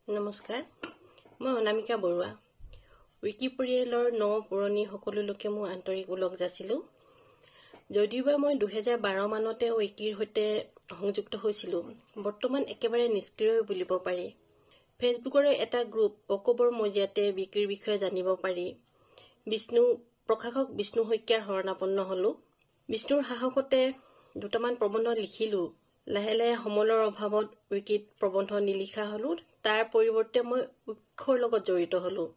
নমস্কাৰ, মই অনামিকা বৰুৱা। উইকি পৰিয়ালৰ পুৰণি সকলো লোকে মোৰ আন্তৰিক ওলগ যাচিলোঁ। যদিওবা মই 2012 মানতে উইকিৰ সৈতে সংযুক্ত হৈছিলোঁ, বৰ্তমান একেবাৰে নিষ্ক্ৰিয় বুলিব পাৰি। ফেচবুকৰে এটা গ্ৰুপ অক্টোবৰ মজিয়াতে উইকিৰ বিষয়ে জানিব পাৰি প্ৰশাসক বিষ্ণু শইকীয়াৰ শৰণাপন্ন হ'লোঁ। বিষ্ণুৰ সাহসতে দুটামান প্ৰবন্ধ লিখিলোঁ। লাহে লাহে সমলৰ অভাৱত উইকিত প্ৰবন্ধ নিলিখা হ'লোঁ। তাৰ পৰিৱৰ্তে মই উৎসৰ লগত জড়িত হ'লোঁ।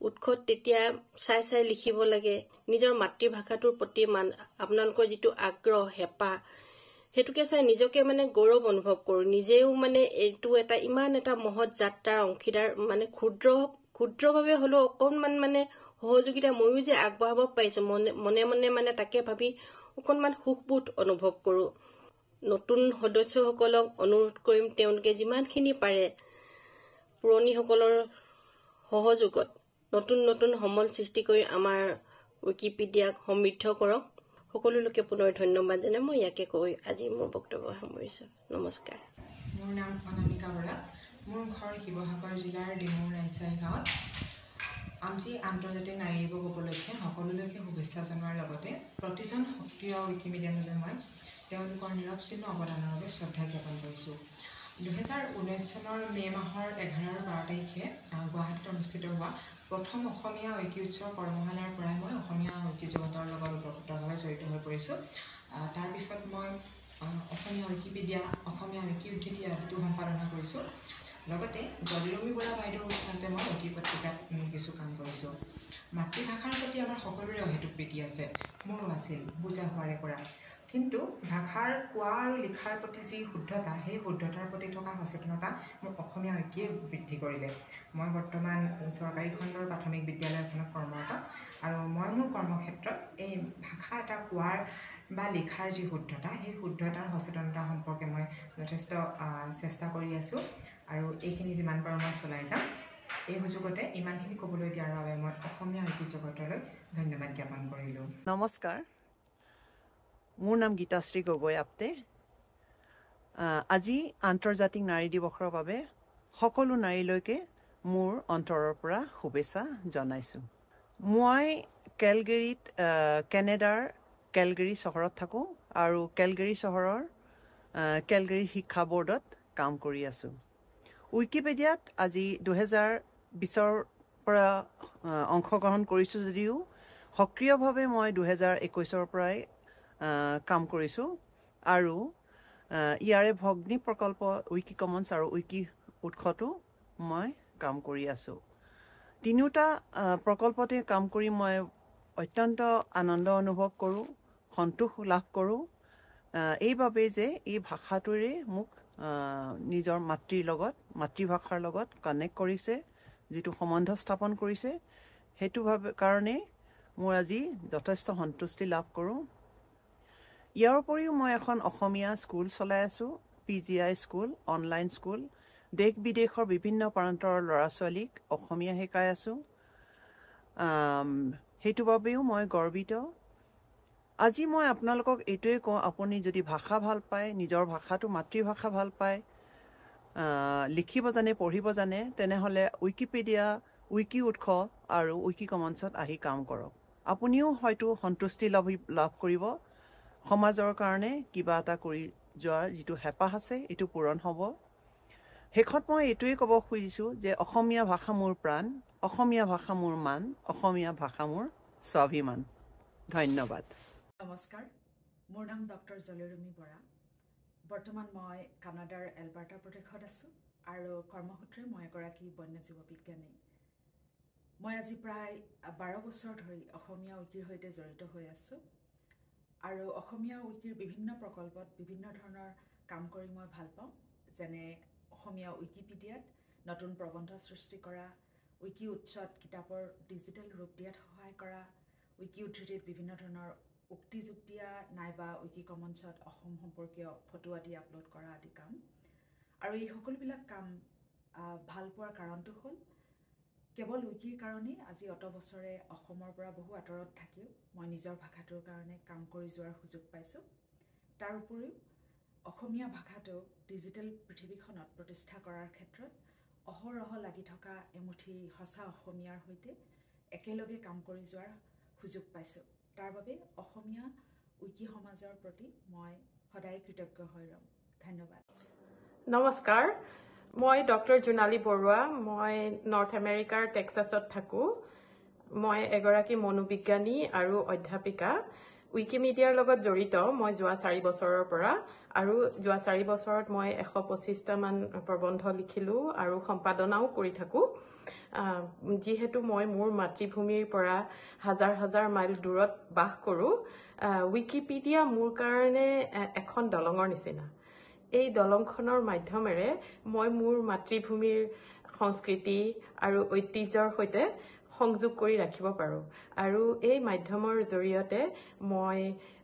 উৎসত তেতিয়া চাই লিখিব লাগে। নিজৰ মাতৃভাষাটোৰ প্ৰতি আপোনালোকৰ যিটো আগ্ৰহ, হেঁপাহ, সেইটোকে চাই নিজকে গৌৰৱ অনুভৱ কৰোঁ। নিজেও এইটো ইমান এটা মহৎ যাত্ৰাৰ অংশীদাৰ, ক্ষুদ্ৰভাৱে হ'লেও অকণমান সহযোগিতা ময়ো যে আগবঢ়াব পাৰিছোঁ, মনে মনে তাকে ভাবি অকণমান সুখবোধ অনুভৱ কৰোঁ। নতুন সদস্যসকলক অনুৰোধ কৰিম, তেওঁলোকে যিমানখিনি পাৰে পুৰণিসকলৰ সহযোগত নতুন সমল সৃষ্টি কৰি আমাৰ উইকিপিডিয়াক সমৃদ্ধ কৰক। সকলো লোকে পুনৰ ধন্যবাদ জনাই মই ইয়াকে কৈ আজি মোৰ বক্তব্য সামৰিছোঁ। নমস্কাৰ। মোৰ নাম অনামিকা বৰা। মোৰ ঘৰ শিৱসাগৰ জিলাৰ ডিমৌ ৰাইচাই গাঁৱত। আজি আন্তৰ্জাতিক নাৰী দিৱস উপলক্ষে সকলোলৈকে শুভেচ্ছা জনোৱাৰ লগতে প্ৰতিজন সক্ৰিয় উইকিমিডিয়ানলৈ মই তেওঁলোকৰ নিৰৱচ্ছিন্ন অৱদানৰ বাবে শ্ৰদ্ধা জ্ঞাপন কৰিছোঁ। 2019 চনৰ মে' মাহৰ 11 আৰু 12 তাৰিখে গুৱাহাটীত অনুষ্ঠিত হোৱা প্ৰথম অসমীয়া উইকি উৎসৱ কৰ্মশালাৰ পৰাই মই অসমীয়া উইকি জগতৰ লগত ওতঃপ্ৰোতভাৱে জড়িত হৈ পৰিছোঁ। তাৰপিছত মই অসমীয়া উইকিপিডিয়া, অসমীয়া উইকি উদ্ধৃতি আদিটো সম্পাদনা কৰিছোঁ। লগতে জলিৰমী বৰা বাইদেউৰ ওচৰতে মই উইকি পত্ৰিকাত কিছু কাম কৰিছোঁ। মাতৃভাষাৰ প্ৰতি আমাৰ সকলোৰে অহেতুক প্ৰীতি আছে, মোৰো আছিল বুজা হোৱাৰে পৰা। কিন্তু ভাষাৰ কোৱা আৰু লিখাৰ প্ৰতি যি শুদ্ধতা, সেই শুদ্ধতাৰ প্ৰতি থকা সচেতনতা মোৰ অসমীয়া উইকিয়ে বৃদ্ধি কৰিলে। মই বৰ্তমান চৰকাৰী খণ্ডৰ প্ৰাথমিক বিদ্যালয় এখনত কৰ্মৰত, আৰু মই মোৰ কৰ্মক্ষেত্ৰত এই ভাষা এটা কোৱাৰ বা লিখাৰ যি শুদ্ধতা, সেই শুদ্ধতাৰ সচেতনতা সম্পৰ্কে মই যথেষ্ট চেষ্টা কৰি আছোঁ, আৰু এইখিনি যিমান পাৰোঁ মই চলাই যাম। এই সুযোগতে ইমানখিনি ক'বলৈ দিয়াৰ বাবে মই অসমীয়া উইকি জগতলৈ ধন্যবাদ জ্ঞাপন কৰিলোঁ। নমস্কাৰ, মোৰ নাম গীতাশ্ৰী গগৈ আপতে। আজি আন্তৰ্জাতিক নাৰী দিৱসৰ বাবে সকলো নাৰীলৈকে মোৰ অন্তৰৰ পৰা শুভেচ্ছা জনাইছোঁ। মই কেলগেৰীত কেনেডাৰ কেলগেৰী চহৰত থাকোঁ, আৰু কেলগেৰী চহৰৰ কেলগেৰী শিক্ষা বৰ্ডত কাম কৰি আছোঁ। উইকিপিডিয়াত আজি 2020ৰ পৰা অংশগ্ৰহণ কৰিছোঁ যদিও সক্ৰিয়ভাৱে মই 2021ৰ পৰাই কাম কৰিছোঁ, আৰু ইয়াৰে ভগ্নী প্ৰকল্প উইকি কমন্স আৰু উইকি উৎসতো মই কাম কৰি আছোঁ। তিনিওটা প্ৰকল্পতে কাম কৰি মই অত্যন্ত আনন্দ অনুভৱ কৰোঁ, সন্তোষ লাভ কৰোঁ, এইবাবেই যে এই ভাষাটোৰে মোক নিজৰ মাতৃভাষাৰ লগত কানেক্ট কৰিছে, যিটো সম্বন্ধ স্থাপন কৰিছে, সেইটো কাৰণে মোৰ আজি যথেষ্ট সন্তুষ্টি লাভ কৰোঁ। ইয়াৰ উপৰিও মই এখন অসমীয়া স্কুল চলাই আছোঁ, PGI স্কুল, অনলাইন স্কুল। দেশ বিদেশৰ বিভিন্ন প্ৰান্তৰ ল'ৰা ছোৱালীক অসমীয়া শিকাই আছোঁ। সেইটো বাবেও মই গৰ্বিত। আজি মই আপোনালোকক এইটোৱে কওঁ, আপুনি যদি ভাষা ভাল পায়, নিজৰ ভাষাটো মাতৃভাষা ভাল পায়, লিখিব জানে, পঢ়িব জানে, তেনেহ'লে উইকিপিডিয়া, উইকি উৎস আৰু উইকি কমন্সত আহি কাম কৰক। আপুনিও হয়তো সন্তুষ্টি লাভ কৰিব, সমাজৰ কাৰণে কিবা এটা কৰি যোৱাৰ যিটো হেঁপাহ আছে এইটো পূৰণ হ'ব। শেষত মই এইটোৱে ক'ব খুজিছোঁ যে অসমীয়া ভাষা মোৰ প্ৰাণ, অসমীয়া ভাষা মোৰ মান, অসমীয়া ভাষা মোৰ স্বাভিমান। ধন্যবাদ। নমস্কাৰ, মোৰ নাম ডক্টৰ জলিৰমী বৰা। বৰ্তমান মই কানাডাৰ এলবাৰ্টা প্ৰদেশত আছোঁ, আৰু কৰ্মসূত্ৰে মই এগৰাকী বন্যজীৱ বিজ্ঞানী। মই আজি প্ৰায় 12 বছৰ ধৰি অসমীয়া উইকিৰ সৈতে জড়িত হৈ আছোঁ, আৰু অসমীয়া উইকিৰ বিভিন্ন প্ৰকল্পত বিভিন্ন ধৰণৰ কাম কৰি মই ভাল পাওঁ। যেনে অসমীয়া উইকিপিডিয়াত নতুন প্ৰবন্ধ সৃষ্টি কৰা, উইকি উৎসত কিতাপৰ ডিজিটেল ৰূপ দিয়াত সহায় কৰা, উইকি উদ্ধৃতিত বিভিন্ন ধৰণৰ উক্তি যুক্তিয়া নাইবা উইকি কমন্সত অসম সম্পৰ্কীয় ফটো আদি আপলোড কৰা আদি কাম। আৰু এই সকলোবিলাক কাম ভাল পোৱাৰ কাৰণটো হ'ল কেৱল উইকিৰ কাৰণেই আজি অত বছৰে অসমৰ পৰা বহু আঁতৰত থাকিও মই নিজৰ ভাষাটোৰ কাৰণে কাম কৰি যোৱাৰ সুযোগ পাইছোঁ। তাৰ উপৰিও অসমীয়া ভাষাটো ডিজিটেল পৃথিৱীখনত প্ৰতিষ্ঠা কৰাৰ ক্ষেত্ৰত অহৰহ লাগি থকা এমুঠি সঁচা অসমীয়াৰ সৈতে একেলগে কাম কৰি যোৱাৰ সুযোগ পাইছোঁ। তাৰ বাবে অসমীয়া উইকি সমাজৰ প্ৰতি মই সদায় কৃতজ্ঞ হৈ ৰ'ম। ধন্যবাদ। নমস্কাৰ, মই ডক্টৰ জোনালী বৰুৱা। মই নৰ্থ আমেৰিকাৰ টেক্সাছত থাকোঁ। মই এগৰাকী মনোবিজ্ঞানী আৰু অধ্যাপিকা। উইকিমিডিয়াৰ লগত জড়িত মই যোৱা 4 বছৰৰ পৰা, আৰু যোৱা 4 বছৰত মই 125টামান প্ৰবন্ধ লিখিলোঁ আৰু সম্পাদনাও কৰি থাকোঁ। যিহেতু মই মোৰ মাতৃভূমিৰ পৰা হাজাৰ হাজাৰ মাইল দূৰত বাস কৰোঁ, উইকিপিডিয়া মোৰ কাৰণে এখন দলঙৰ নিচিনা। এই দলংখনৰ মাধ্যমেৰে মই মোৰ মাতৃভূমিৰ সংস্কৃতি আৰু ঐতিহ্যৰ সৈতে সংযোগ কৰি ৰাখিব পাৰোঁ। আৰু এই মাধ্যমৰ জৰিয়তে মই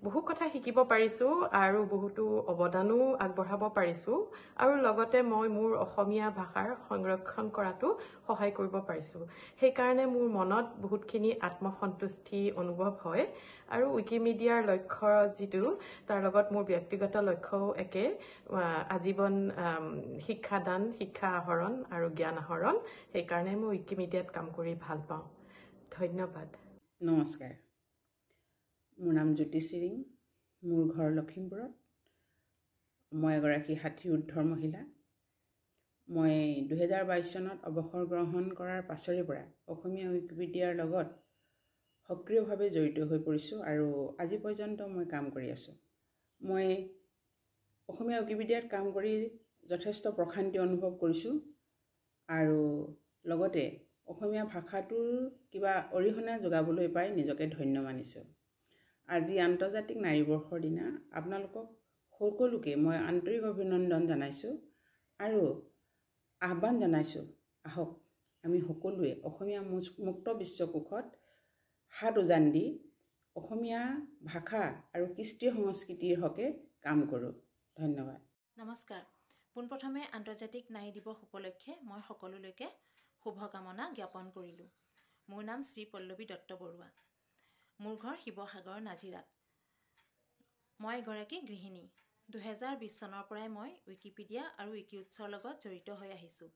বহু কথা শিকিব পাৰিছোঁ আৰু বহুতো অৱদানো আগবঢ়াব পাৰিছোঁ, আৰু লগতে মই মোৰ অসমীয়া ভাষাৰ সংৰক্ষণ কৰাতো সহায় কৰিব পাৰিছোঁ। সেইকাৰণে মোৰ মনত বহুতখিনি আত্মসন্তুষ্টি অনুভৱ হয়। আৰু উইকিমিডিয়াৰ লক্ষ্য যিটো, তাৰ লগত মোৰ ব্যক্তিগত লক্ষ্যও একে, আজীৱন শিক্ষাদান, শিক্ষা আহৰণ আৰু জ্ঞান আহৰণ। সেইকাৰণে মই উইকিমিডিয়াত কাম কৰি ভাল পাওঁ। ধন্যবাদ। নমস্কাৰ, মোৰ নাম জ্যোতি চিৰিং। মোৰ ঘৰ লখিমপুৰত। মই এগৰাকী 60 ঊৰ্ধ্বৰ মহিলা। মই 2022 চনত অৱসৰ গ্ৰহণ কৰাৰ পাছৰে পৰা অসমীয়া উইকিপিডিয়াৰ লগত সক্ৰিয়ভাৱে জড়িত হৈ পৰিছোঁ আৰু আজি পৰ্যন্ত মই কাম কৰি আছোঁ। মই অসমীয়া উইকিপিডিয়াত কাম কৰি যথেষ্ট প্ৰশান্তি অনুভৱ কৰিছোঁ আৰু লগতে অসমীয়া ভাষাটোৰ কিবা অৰিহণা যোগাবলৈ পাই নিজকে ধন্য মানিছোঁ। আজি আন্তৰ্জাতিক নাৰী দিৱসৰ দিনা আপোনালোকক সকলোকে মই আন্তৰিক অভিনন্দন জনাইছোঁ আৰু আহ্বান জনাইছোঁ, আহক আমি সকলোৱে অসমীয়া মুক্ত বিশ্বকোষত হাত উজান দি অসমীয়া ভাষা আৰু কৃষ্টি সংস্কৃতিৰ হকে কাম কৰোঁ। ধন্যবাদ। নমস্কাৰ। পোনপ্ৰথমে আন্তৰ্জাতিক নাৰী দিৱস উপলক্ষে মই সকলোলৈকে শুভকামনা জ্ঞাপন কৰিলোঁ। মোৰ নাম শ্ৰী পল্লৱী দত্ত বৰুৱা। মোৰ ঘৰ শিৱসাগৰ নাজিৰাত। মই এগৰাকী গৃহিণী। 2020 চনৰ পৰাই মই উইকিপিডিয়া আৰু উইকি উৎসৰ লগত জড়িত হৈ আহিছোঁ।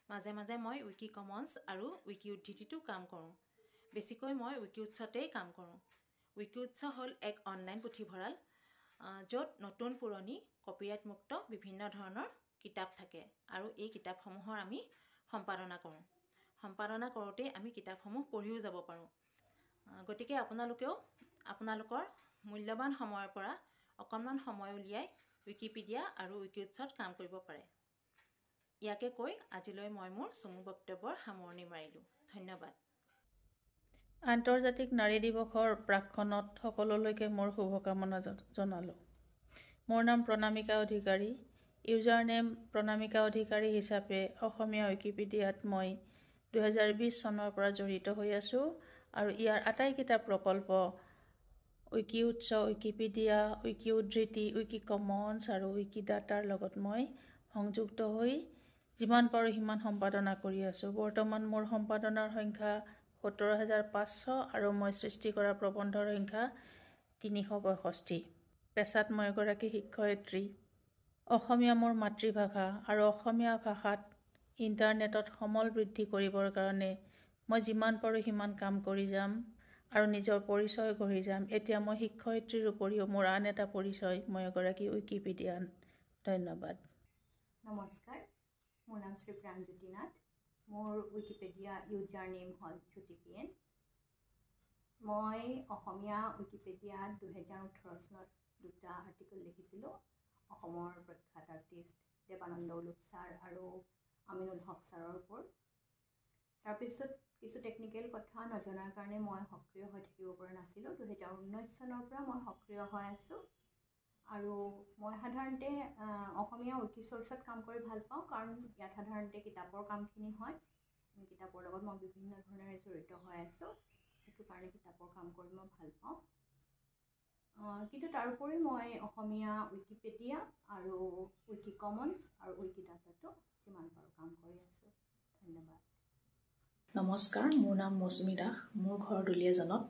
মাজে মাজে মই উইকি কমন্স আৰু উইকি উদ্ধৃতিতো কাম কৰোঁ। বেছিকৈ মই উইকি উৎসতেই কাম কৰোঁ। উইকি উৎস হ'ল এক অনলাইন পুথিভঁৰাল, য'ত নতুন পুৰণি কপিৰাইটমুক্ত বিভিন্ন ধৰণৰ কিতাপ থাকে, আৰু এই কিতাপসমূহৰ আমি সম্পাদনা কৰোঁ। সম্পাদনা কৰোঁতেই আমি কিতাপসমূহ পঢ়িও যাব পাৰোঁ। গতিকে আপোনালোকেও আপোনালোকৰ মূল্যৱান সময়ৰ পৰা অকণমান সময় উলিয়াই উইকিপিডিয়া আৰু উইকি উৎসত কাম কৰিব পাৰে। ইয়াকে কৈ আজিলৈ মই মোৰ চমু বক্তব্যৰ সামৰণি মাৰিলোঁ। ধন্যবাদ। আন্তৰ্জাতিক নাৰী দিৱসৰ প্ৰাক্ক্ষণত সকলোলৈকে মোৰ শুভকামনা জনালোঁ। মোৰ নাম প্ৰণামিকা অধিকাৰী। ইউজাৰ নেম প্ৰণামিকা অধিকাৰী হিচাপে অসমীয়া উইকিপিডিয়াত মই 2020 চনৰ পৰা জড়িত হৈ আছোঁ, আৰু ইয়াৰ আটাইকেইটা প্ৰকল্প উইকি উৎস, উইকিপিডিয়া, উইকি উদ্ধৃতি, উইকি কমন্স আৰু উইকি ডাটাৰ লগত মই সংযুক্ত হৈ যিমান পাৰোঁ সিমান সম্পাদনা কৰি আছোঁ। বৰ্তমান মোৰ সম্পাদনাৰ সংখ্যা 17,500 আৰু মই সৃষ্টি কৰা প্ৰবন্ধৰ সংখ্যা 365। পেছাত মই এগৰাকী শিক্ষয়িত্ৰী। অসমীয়া মোৰ মাতৃভাষা, আৰু অসমীয়া ভাষাত ইণ্টাৰনেটত সমল বৃদ্ধি কৰিবৰ কাৰণে মই যিমান পাৰোঁ সিমান কাম কৰি যাম আৰু নিজৰ পৰিচয় গঢ়ি যাম। এতিয়া মই শিক্ষয়িত্ৰীৰ উপৰিও মোৰ আন এটা পৰিচয়, মই এগৰাকী উইকিপিডিয়ান। ধন্যবাদ। নমস্কাৰ, মোৰ নাম শ্ৰী প্ৰাণজ্যোতি নাথ। মোৰ উইকিপিডিয়া ইউজাৰ নেম হ'ল জ্যোতিপিএন। মই অসমীয়া উইকিপিডিয়াত 2018 চনত 2টা আৰ্টিকল লিখিছিলোঁ। অসমৰ প্ৰখ্যাত আৰ্টিষ্ট দেৱানন্দ উলুপ ছাৰ আৰু আমিনুল হক ছাৰৰ ওপৰত। তাৰপিছত কিছু টেকনিকেল কথা নজনাৰ কাৰণে মই সক্ৰিয় হৈ থাকিব পৰা নাছিলোঁ। 2019 চনৰ পৰা মই সক্ৰিয় হৈ আছোঁ, আৰু মই সাধাৰণতে অসমীয়া উইকি চ'ৰ্চত কাম কৰি ভাল পাওঁ, কাৰণ ইয়াত সাধাৰণতে কিতাপৰ কামখিনি হয়। কিতাপৰ লগত মই বিভিন্ন ধৰণেৰে জড়িত হৈ আছোঁ, সেইটো কাৰণে কিতাপৰ কাম কৰি মই ভাল পাওঁ। কিন্তু তাৰোপৰি মই অসমীয়া উইকিপিডিয়া আৰু উইকি কমন্স আৰু উইকি ডাটাটো যিমান পাৰোঁ কাম কৰি আছোঁ। ধন্যবাদ। নমস্কাৰ, মোৰ নাম মৌচুমী দাস। মোৰ ঘৰ দুলীয়াজানত।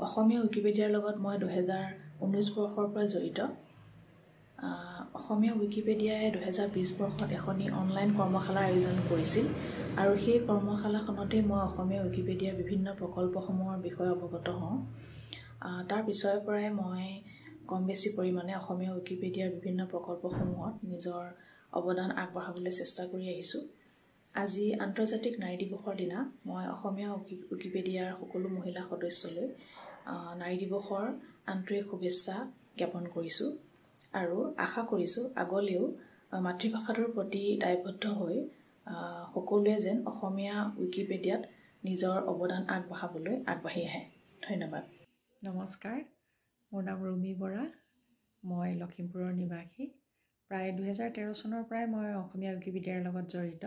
অসমীয়া উইকিপিডিয়াৰ লগত মই 2019 বৰ্ষৰ পৰা জড়িত। অসমীয়া উইকিপিডিয়াই 2020 বৰ্ষত এখনি অনলাইন কৰ্মশালাৰ আয়োজন কৰিছিল আৰু সেই কৰ্মশালাখনতেই মই অসমীয়া উইকিপিডিয়াৰ বিভিন্ন প্ৰকল্পসমূহৰ বিষয়ে অৱগত হওঁ। তাৰ পিছৰে পৰাই মই কম বেছি পৰিমাণে অসমীয়া উইকিপিডিয়াৰ বিভিন্ন প্ৰকল্পসমূহত নিজৰ অৱদান আগবঢ়াবলৈ চেষ্টা কৰি আহিছোঁ। আজি আন্তৰ্জাতিক নাৰী দিৱসৰ দিনা মই অসমীয়া উইকিপিডিয়াৰ সকলো মহিলা সদস্যলৈ নাৰী দিৱসৰ আন্তৰিক শুভেচ্ছা জ্ঞাপন কৰিছোঁ আৰু আশা কৰিছোঁ আগলৈও মাতৃভাষাটোৰ প্ৰতি দায়বদ্ধ হৈ সকলোৱে যেন অসমীয়া উইকিপিডিয়াত নিজৰ অৱদান আগবঢ়াবলৈ আগবাঢ়ি আহে। ধন্যবাদ। নমস্কাৰ, মোৰ নাম ৰুমি বৰা। মই লখিমপুৰৰ নিবাসী। প্ৰায় 2013 চনৰ পৰাই মই অসমীয়া উইকিপিডিয়াৰ লগত জড়িত।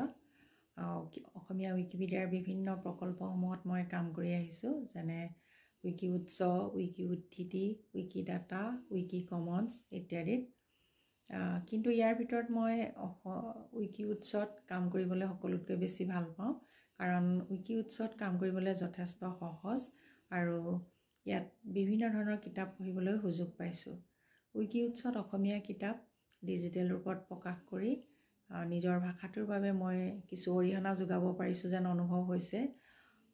অসমীয়া উইকিপিডিয়াৰ বিভিন্ন প্ৰকল্পসমূহত মই কাম কৰি আহিছোঁ, যেনে উইকি উৎস, উইকি উদ্ধৃতি, উইকি ডাটা, উইকি কমন্স ইত্যাদিত। কিন্তু ইয়াৰ ভিতৰত মই উইকি উৎসত কাম কৰিবলৈ সকলোতকৈ বেছি ভাল পাওঁ, কাৰণ উইকি উৎসত কাম কৰিবলৈ যথেষ্ট সহজ আৰু ইয়াত বিভিন্ন ধৰণৰ কিতাপ পঢ়িবলৈ সুযোগ পাইছোঁ। উইকি উৎসত অসমীয়া কিতাপ ডিজিটেল ৰূপত প্ৰকাশ কৰি নিজৰ ভাষাটোৰ বাবে মই কিছু অৰিহণা যোগাব পাৰিছোঁ যেন অনুভৱ হৈছে।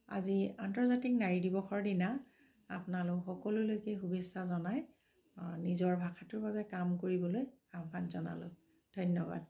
আজি আন্তৰ্জাতিক নাৰী দিৱসৰ দিনা আপোনালোক সকলোলৈকে শুভেচ্ছা জনাই নিজৰ ভাষাটোৰ বাবে কাম কৰিবলৈ আহ্বান জনালোঁ। ধন্যবাদ।